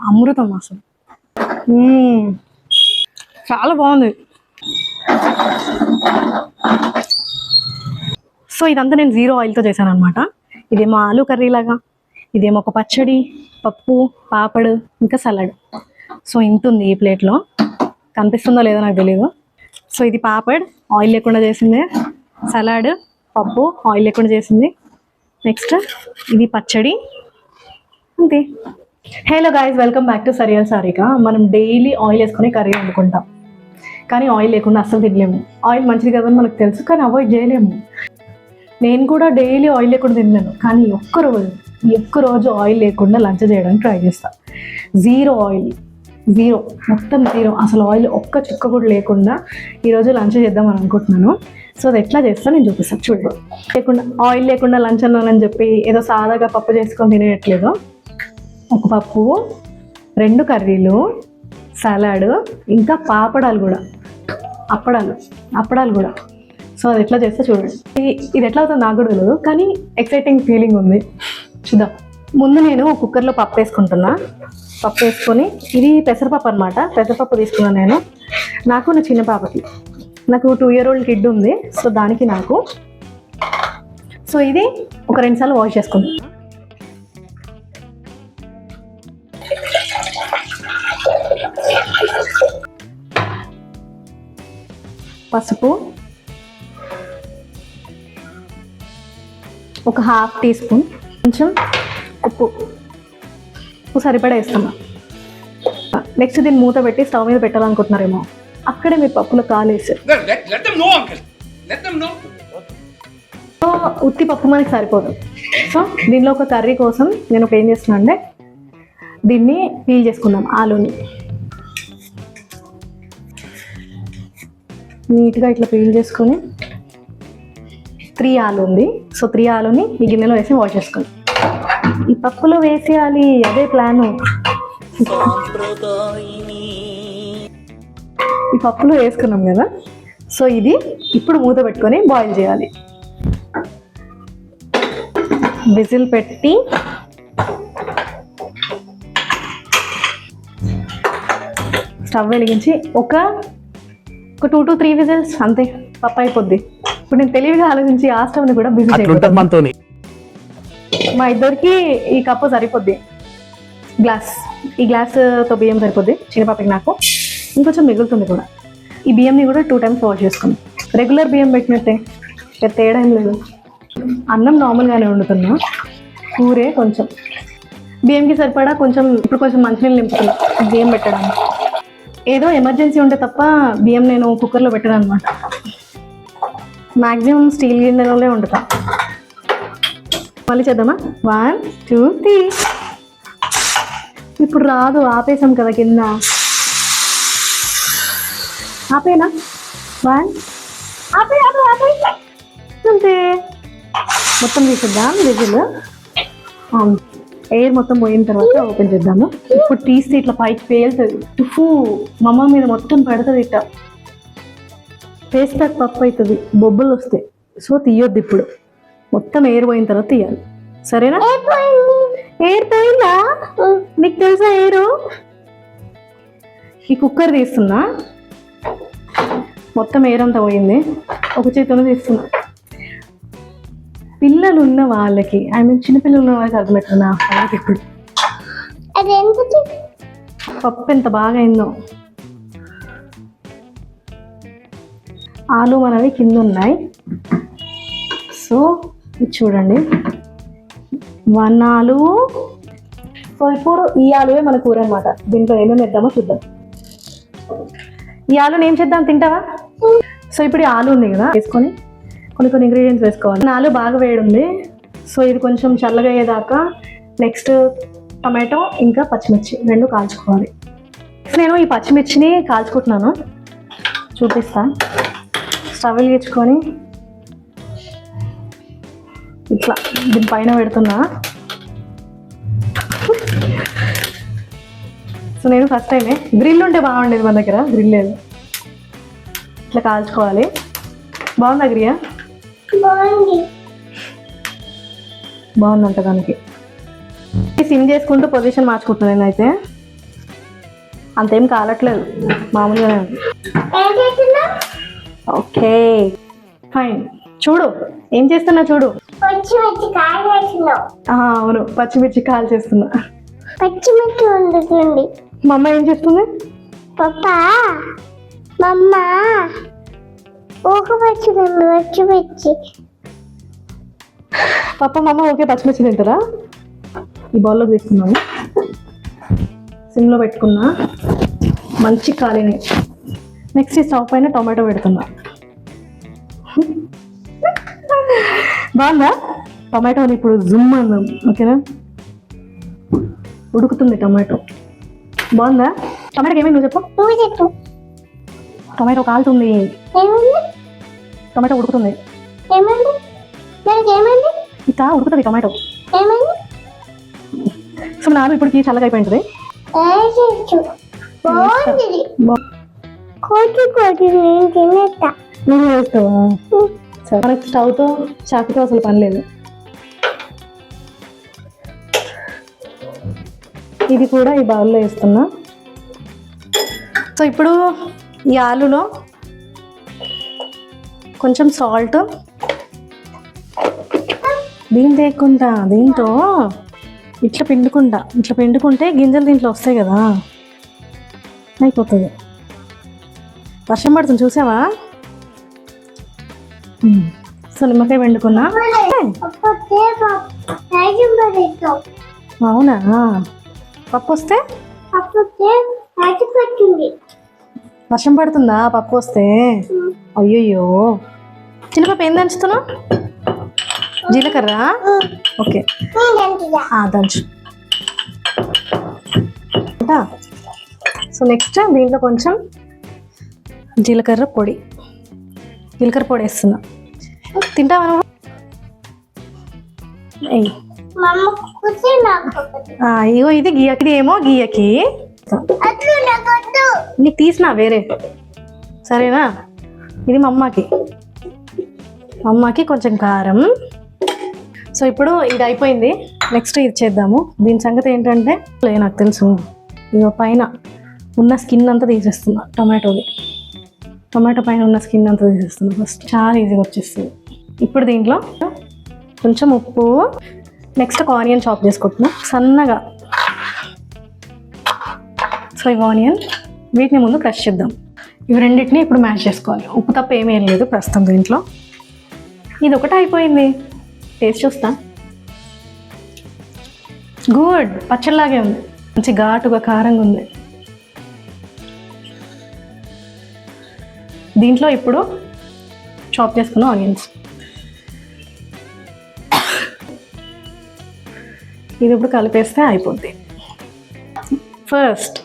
అమృతం అసలు. చాలా బాగుంది. సో ఇదంతా నేను 0 ఆయిల్తో చేశాను అనమాట. ఇదేమో ఆలు కర్రీ లాగా, ఇదేమో ఒక పచ్చడి, పప్పు, పాపడు, ఇంకా సలాడ్. సో ఇంత ఉంది ఈ ప్లేట్లో. కనిపిస్తుందో లేదో నాకు తెలియదు. సో ఇది పాపడ్ ఆయిల్ లేకుండా చేసింది, సలాడ్ పప్పు ఆయిల్ లేకుండా చేసింది, నెక్స్ట్ ఇది పచ్చడి, అంతే. Hello guys, welcome back to surreal Sarika. మనం డైలీ ఆయిల్ వేసుకొని కర్రీ వండుకుంటాం, కానీ ఆయిల్ లేకుండా అస్సలు తినలేము. ఆయిల్ మంచిది కదని మనకు తెలుసు, కానీ అవాయిడ్ చేయలేము. నేను కూడా డైలీ ఆయిల్ లేకుండా తిన్నాను, కానీ ఒక్కరోజు ఆయిల్ లేకుండా లంచ్ చేయడానికి ట్రై చేస్తాను. 0 ఆయిల్, 0, మొత్తం 0, అసలు ఆయిల్ ఒక్క చుక్క కూడా లేకుండా ఈరోజు లంచ్ చేద్దామని అనుకుంటున్నాను. సో అది ఎట్లా చేస్తాను నేను చూపిస్తాను, చూడండి. ఆయిల్ లేకుండా లంచ్ అన్నానని చెప్పి ఏదో సాదాగా పప్పు చేసుకొని తినేయట్లేదు. ఒక పప్పు, 2 కర్రీలు, సలాడ్, ఇంకా పాపడాలు కూడా, అప్పడాలు కూడా. సో అది ఎట్లా చేస్తే చూడండి. ఇది ఎట్లా అవుతుందో నాకు కూడా తెలియదు, కానీ ఎక్సైటింగ్ ఫీలింగ్ ఉంది. చూద్దాం. ముందు నేను కుక్కర్లో పప్పు వేసుకుంటున్నా. పప్పు వేసుకొని, ఇది పెసరపప్పు అనమాట. పెసరపప్పు తీసుకున్నాను నేను. నాకు నా చిన్న పాపకి, నాకు 2 year old కిడ్ ఉంది. సో దానికి నాకు. సో ఇది ఒక 2 సార్లు వాష్ చేసుకుంటాను. పసుపు, ఒక 1/2 టీ స్పూన్, కొంచెం ఉప్పు సరిపడా వేస్తున్నా. నెక్స్ట్ దీన్ని మూత పెట్టి స్టవ్ మీద పెట్టాలనుకుంటున్నారేమో, అక్కడే మీరు పప్పులో కాలేసారు. ఉత్తి పప్పు మనకి సరిపోదు. సో దీనిలో ఒక కర్రీ కోసం నేను ఏం చేస్తున్నా అంటే, దీన్ని పీల్ చేసుకుందాం. ఆలూని నీట్గా ఇట్లా పీల్ చేసుకొని, 3 ఆలు ఉంది. సో 3 ఆలుని ఈ గిన్నెలో వేసి వాష్ చేసుకోండి. ఈ పప్పులో వేసేయాలి, అదే ప్లాను. ఈ పప్పులో వేసుకున్నాం కదా. సో ఇది ఇప్పుడు మూత పెట్టుకొని బాయిల్ చేయాలి. విజిల్ పెట్టి స్టవ్ వెలిగించి ఒక 2 to 3 విజిల్స్ అంతే, పప్పు అయిపోద్ది. ఇప్పుడు నేను తెలివిగా ఆలోచించి ఆ స్టవ్ని కూడా బిజీ చేయాలి. మా ఇద్దరికి ఈ కప్పు సరిపోద్ది, ఈ గ్లాస్తో బియ్యం సరిపోద్ది. చిన్న పాపకి నాకు ఇంకొంచెం మిగులుతుంది కూడా. ఈ బియ్యంని కూడా 2 times వాష్ చేసుకున్నాం. రెగ్యులర్ బియ్యం పెట్టినట్టే, తేడా ఏం లేదు. అన్నం నార్మల్గానే వండుతున్నా, కూరే కొంచెం బియ్యంకి సరిపడా కొంచెం. ఇప్పుడు కొంచెం మంచినీళ్ళు నింపుతున్నా బియ్యం పెట్టడానికి. ఏదో ఎమర్జెన్సీ ఉంటే తప్ప బియ్యం నేను కుక్కర్లో పెట్టాను అనమాట. మ్యాక్సిమం స్టీల్ గిన్నెలోనే వండుతా. మళ్ళీ చేద్దామా? 1 2 3. ఇప్పుడు రాదు, ఆపేసాం కదా కింద. ఆపేనా? 1 ఆపే అంతే. మొత్తం తీసేద్దాం విజిల్. ఎయిర్ మొత్తం పోయిన తర్వాత ఓపెన్ చేద్దాము. ఇప్పుడు తీస్తే ఇట్లా పైకి పేలుతుంది. టుఫు మమ్మ మీద మొత్తం పడుతుంది. ఇట్లా ఫేస్ ప్యాక్ పప్పు అవుతుంది, బొబ్బలు వస్తాయి. సో తీయొద్దు ఇప్పుడు, మొత్తం ఎయిర్ పోయిన తర్వాత తీయాలి. సరేనా? ఎయిర్ పోయిందా? నీకు తెలుసా ఎయిర్? ఈ కుక్కర్ తీస్తున్నా, మొత్తం ఎయిర్ అంతా పోయింది. ఒక చేతిలో తీస్తున్నా. పిల్లలు ఉన్న వాళ్ళకి, చిన్నపిల్లలు ఉన్న వాళ్ళకి అర్థమవుతుంది ఆ వాళ్ళకి. ఇప్పుడు పప్పు ఎంత బాగా అయిందో. ఆలు మనవి కింద ఉన్నాయి. సో ఇది చూడండి, 1 ఆలు. సో ఇప్పుడు ఈ ఆలువే మన కూర అనమాట. దీంట్లో ఏమేమి వేద్దామో చూద్దాం. ఈ ఆలుని ఏం చేద్దాం, తింటావా? సో ఇప్పుడు ఈ ఆలు ఉంది కదా, వేసుకొని కొన్ని ఇంగ్రీడియంట్స్ వేసుకోవాలి. ఆలు బాగా వేడుంది. సో ఇది కొంచెం చల్లగా అయ్యేదాకా నెక్స్ట్ టమాటో ఇంకా పచ్చిమిర్చి 2 కాల్చుకోవాలి. నేను ఈ పచ్చిమిర్చిని కాల్చుకుంటున్నాను, చూపిస్తా. స్టవ్ వెలిగించుకొని ఇట్లా దీనిపైన పెడుతున్నా. సో నేను ఫస్ట్ టైమే, గ్రిల్ ఉంటే బాగుండేది, మన దగ్గర గ్రిల్ లేదు. ఇట్లా కాల్చుకోవాలి. బాగుందా గ్రియా? బాగుందంట దానికి. సిమ్ చేసుకుంటూ పొజిషన్ మార్చుకుంటున్నాను నేనైతే. అంతేం కాలట్లేదు, మామూలుగానే ఉంది. Okay fine. చూడు ఏం చేస్తున్నా చూడు. అవును, పచ్చిమిర్చి కాల్ చేస్తున్నా. పచ్చిమిర్చి వండుతుంది. మా అమ్మ ఏం చేస్తుంది? పప్పా మమ్మ ఒక పచ్చిమిర్చి. పప్ప మమ్మ ఓకే పచ్చిమిర్చి తింటారా? ఈ బౌల్లో తీసుకున్నాము, సిమ్లో పెట్టుకున్నా, మంచి కాలిని. నెక్స్ట్ ఈ స్టవ్ పైన టొమాటో పెడుతున్నా. బాగుందా? టొమాటోని ఇప్పుడు జుమ్ అందాం. ఓకేనా, ఉడుకుతుంది టొమాటో. బాగుందా? టొమాటోకి ఏమైంది నువ్వు చెప్పు. టొమాటో కాలుతుంది, టొమాటో ఉడుకుతుంది. ఇంకా ఉడుకుతుంది టొమాటో. సో నాకు ఇప్పటికి చల్లగా అయిపోయింది. నువ్వు వేస్తావా? మనకి స్టవ్తో చాకుతో అసలు పని లేదు. ఇది కూడా ఈ బౌల్లో వేస్తున్నా. సో ఇప్పుడు ఈ ఆలులో కొంచెం సాల్ట్, దీని లేకుండా దీంతో ఇట్లా పిండుకుంటే గింజలు దీంట్లో వస్తాయి కదా, అయిపోతుంది. వర్షం పడుతుంది చూసావా? సో నిమ్మకాయ పిండుకున్నా. అవునా? పప్పు వస్తే వర్షం పడుతుందా పప్పు వస్తే? అయ్యయ్యో. చిన్నపాప ఏం దంచుతున్నావు? జీలకర్ర. ఓకే దంచు. సో నెక్స్ట్ దీంట్లో కొంచెం జీలకర్ర పొడి వేస్తున్నా. తింటావా? ఇగో ఇది గీయకి, ఏమో గీయకి నీకు తీసినా వేరే, సరేనా? ఇది మా అమ్మకి కొంచెం కారం. సో ఇప్పుడు ఇది అయిపోయింది. నెక్స్ట్ ఇది చేద్దాము. దీని సంగతి ఏంటంటే నాకు తెలుసు. ఇక పైన ఉన్న స్కిన్ అంతా తీసేస్తున్నా. టొమాటో పైన ఉన్న స్కిన్ అంతా తీసేస్తున్నా ఫస్ట్. చాలా ఈజీగా వచ్చేస్తుంది. ఇప్పుడు దీంట్లో కొంచెం ఉప్పు, నెక్స్ట్ ఒక ఆనియన్ చాప్ చేసుకుంటున్నా సన్నగా. సో ఈ ఆనియన్ వీటిని ముందు క్రష్ చేద్దాం. ఇవి రెండింటిని ఇప్పుడు మ్యాష్ చేసుకోవాలి. ఉప్పు తప్ప ఏమీ లేదు ప్రస్తుతం దీంట్లో. ఇది ఒకటి అయిపోయింది. టేస్ట్ చూస్తా. గుడ్, పచ్చడిలాగే ఉంది. మంచి ఘాటుగా కారంగా ఉంది. దీంట్లో ఇప్పుడు చాప్ చేసుకున్న ఆనియన్స్. ఇది ఇప్పుడు కలిపేస్తే అయిపోద్ది. ఫస్ట్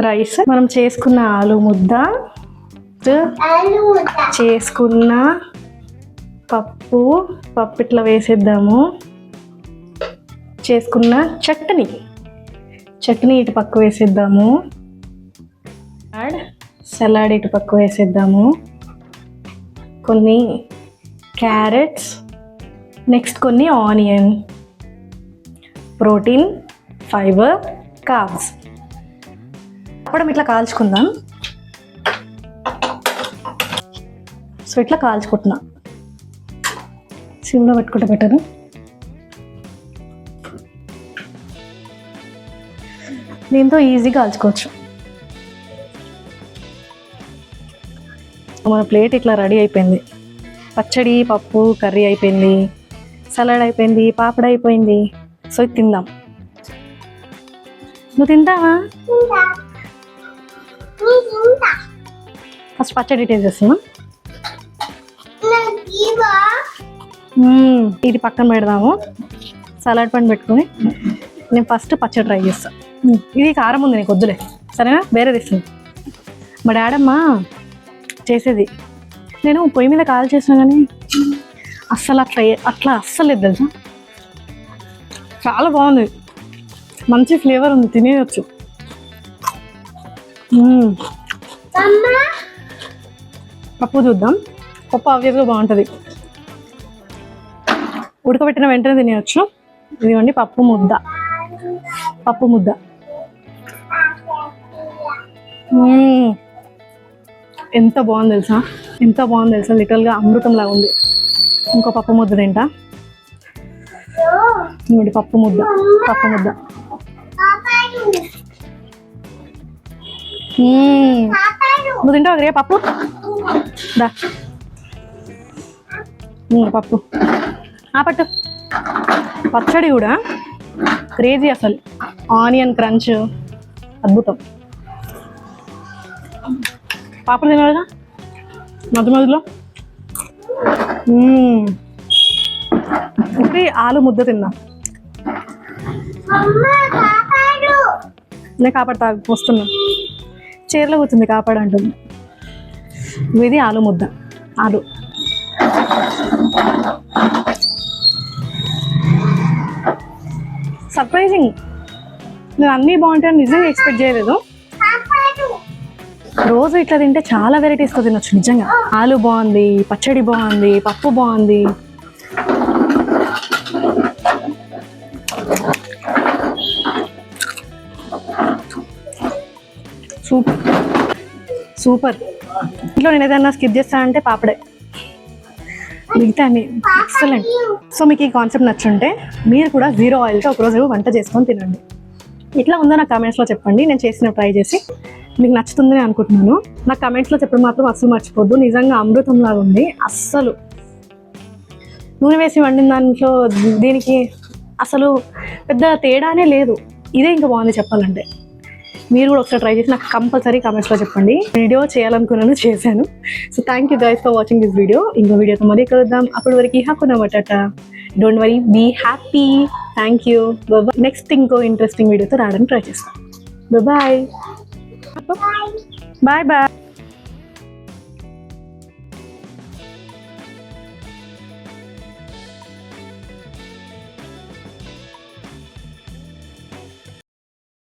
రైస్, మనం చేసుకున్న ఆలు ముద్ద, చేసుకున్న పప్పు ఇట్లా వేసేద్దాము. చేసుకున్న చట్నీ ఇటు పక్క వేసేద్దాము. సలాడ్ ఇటు పక్క వేసేద్దాము. కొన్ని క్యారెట్స్, నెక్స్ట్ కొన్ని ఆనియన్, ప్రోటీన్, ఫైబర్, కార్బ్స్. అప్పుడు ఇట్లా కాల్చుకుందాం. సో ఇట్లా కాల్చుకుంటున్నా. సిమ్లో పెట్టుకుంటే బెటర్. దీంతో ఈజీగా కాల్చుకోవచ్చు. మన ప్లేట్ ఇట్లా రెడీ అయిపోయింది. పచ్చడి, పప్పు, కర్రీ అయిపోయింది, సలాడ్ అయిపోయింది, పాపడ అయిపోయింది. సో ఇది తిందాం. నువ్వు తింటావా? ఫస్ట్ పచ్చడి టేస్ట్ చేస్తున్నా. ఇది పక్కన పెడదాము. సలాడ్ పండు పెట్టుకుని నేను ఫస్ట్ పచ్చడి ట్రై చేస్తాను. ఇది కారం ఉంది, నీకు వద్దులే, సరేనా? వేరే తెస్తుంది. మా డాడమ్మ చేసేది. నేను పొయ్యి మీద కాల్ చేసినా కానీ అస్సలు అట్లా అస్సలు లేదు తెలుసా. చాలా బాగుంది, మంచి ఫ్లేవర్ ఉంది, తినేయచ్చు. పప్పు చూద్దాం. పప్పు ఆబ్వియస్గా బాగుంటుంది, ఉడకబెట్టిన వెంటనే తినేయచ్చు. ఇదిగోండి పప్పు ముద్ద. ఎంత బాగుంది తెలుసా, ఎంత బాగుంది తెలుసా, లిటరల్గా అమృతంలా ఉంది. ఇంకో పప్పు ముద్ద తింటా. ఇంకోటి పప్పు ముద్ద. నువ్వు తింటావు అదే పప్పు దా. పప్పు పట్టు. పచ్చడి కూడా క్రేజీ అసలు. ఆనియన్ క్రంచ్ అద్భుతం. పాపడు తినాలిగా మధ్య మధ్యలో. ఒకటి ఆలు ముద్ద తిన్నా. నేను కాపాడుతా వస్తున్నా. చీరలో కూర్చుంది కాపాడు అంటుంది. ఇది ఆలు ముద్ద. ఆలు సర్ప్రైజింగ్. నేను అన్నీ బాగుంటాయని నిజంగా ఎక్స్పెక్ట్ చేయలేదు. రోజు ఇట్లా తింటే చాలా వెరైటీస్తో తినొచ్చు నిజంగా. ఆలు బాగుంది, పచ్చడి బాగుంది, పప్పు బాగుంది. సూపర్. ఇంట్లో నేను ఏదైనా స్కిప్ చేస్తానంటే పాపడే, మిగతా అన్ని ఎక్సలెంట్. సో మీకు ఈ కాన్సెప్ట్ నచ్చుంటే మీరు కూడా 0 ఆయిల్తో ఒకరోజు వంట చేసుకొని తినండి. ఇట్లా ఉందో నాకు కామెంట్స్లో చెప్పండి. నేను చేసిన ట్రై చేసి మీకు నచ్చుతుందని అనుకుంటున్నాను. నాకు కమెంట్స్లో చెప్పడం మాత్రం అస్సలు మర్చిపోద్దు. నిజంగా అమృతంలాగా ఉంది. అస్సలు నూనె వేసి వండిన దాంట్లో దీనికి అసలు పెద్ద తేడానే లేదు. ఇదే ఇంకా బాగుంది చెప్పాలంటే. మీరు కూడా ఒకసారి ట్రై చేసి నాకు కంపల్సరీ కామెంట్స్లో చెప్పండి. వీడియో చేయాలనుకున్నాను, చేశాను. So thank you guys for watching this video. ఇంకో వీడియోతో మరీ కలుద్దాం. అప్పటి వరకు హ్యాపీనమాట. Don't worry, be happy. Thank you. Next ఇంకో ఇంట్రెస్టింగ్ వీడియోతో రావడానికి ట్రై చేస్తాను. Bye bye.